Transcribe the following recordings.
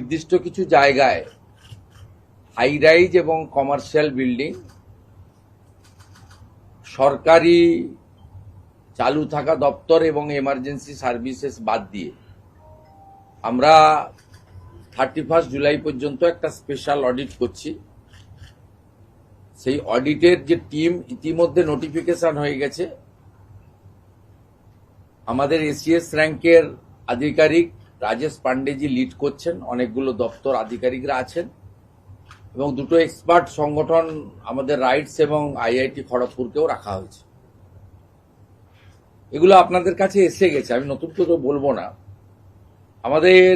নির্দিষ্ট কিছু জায়গায় হাই রাইজ এবং কমার্শিয়াল বিল্ডিং সরকারি চালু থাকা দপ্তর এবং এমার্জেন্সি সার্ভিসেস বাদ দিয়ে আমরা 31 জুলাই পর্যন্ত একটা স্পেশাল অডিট করছি। সেই অডিটের যে টিম ইতিমধ্যে নোটিফিকেশন হয়ে গেছে। আমাদের এসিএস র্যাঙ্কের আধিকারিক রাজেশ পান্ডেজি লিড করছেন, অনেকগুলো দপ্তর আধিকারিকরা আছেন এবং দুটো এক্সপার্ট সংগঠন আমাদের রাইটস এবং আইআইটি খড়গপুরকেও রাখা হয়েছে। এগুলো আপনাদের কাছে এসে গেছে, আমি নতুন করে বলবো না। আমাদের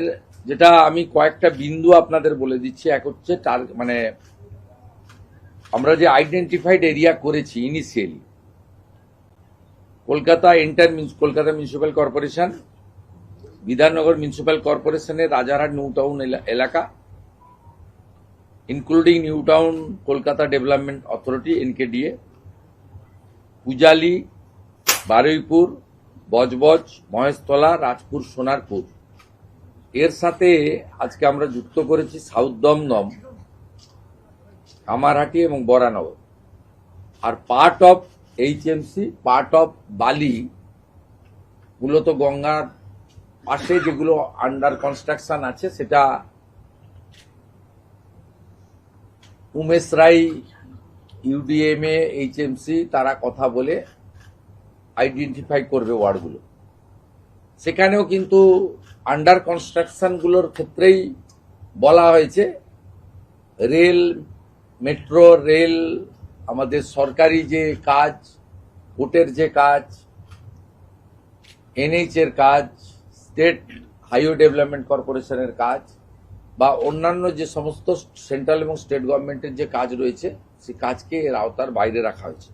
যেটা আমি কয়েকটা বিন্দু আপনাদের বলে দিচ্ছি। এক হচ্ছে আমরা যে আইডেন্টিফাইড এরিয়া করেছি initially, Kolkata Kolkata municipal corporation, Bidhannagar municipal কর্পোরেশনের রাজারহাট নিউ টাউন এলাকা, including new town Kolkata development authority NKDA, Pujali, Baruipur, Budge Budge, Maheshtala, Rajpur, Sonarpur. এর সাথে আজকে আমরা যুক্ত করেছি সাউথ দমদম, কামারহাটি এবং বরানগর। আর part of HMC, part of Bally, মূলত গঙ্গার পাশে যেগুলো আন্ডার কনস্ট্রাকশন আছে, সেটা উমেশ রায়, ইউডিএমএ, এইচএমসি তারা কথা বলে আইডেন্টিফাই করবে ওয়ার্ডগুলো। সেখানেও কিন্তু আন্ডার কনস্ট্রাকশনগুলোর ক্ষেত্রেই বলা হয়েছে রেল, মেট্রো রেল, আমাদের সরকারি যে কাজ, কোর্টের যে কাজ, এনএইচ এর কাজ, স্টেট হাইওয়ে ডেভেলপমেন্ট কর্পোরেশনের কাজ বা অন্যান্য যে সমস্ত সেন্ট্রাল এবং স্টেট গভর্নমেন্টের যে কাজ রয়েছে, সেই কাজকে এর আওতার বাইরে রাখা হয়েছে।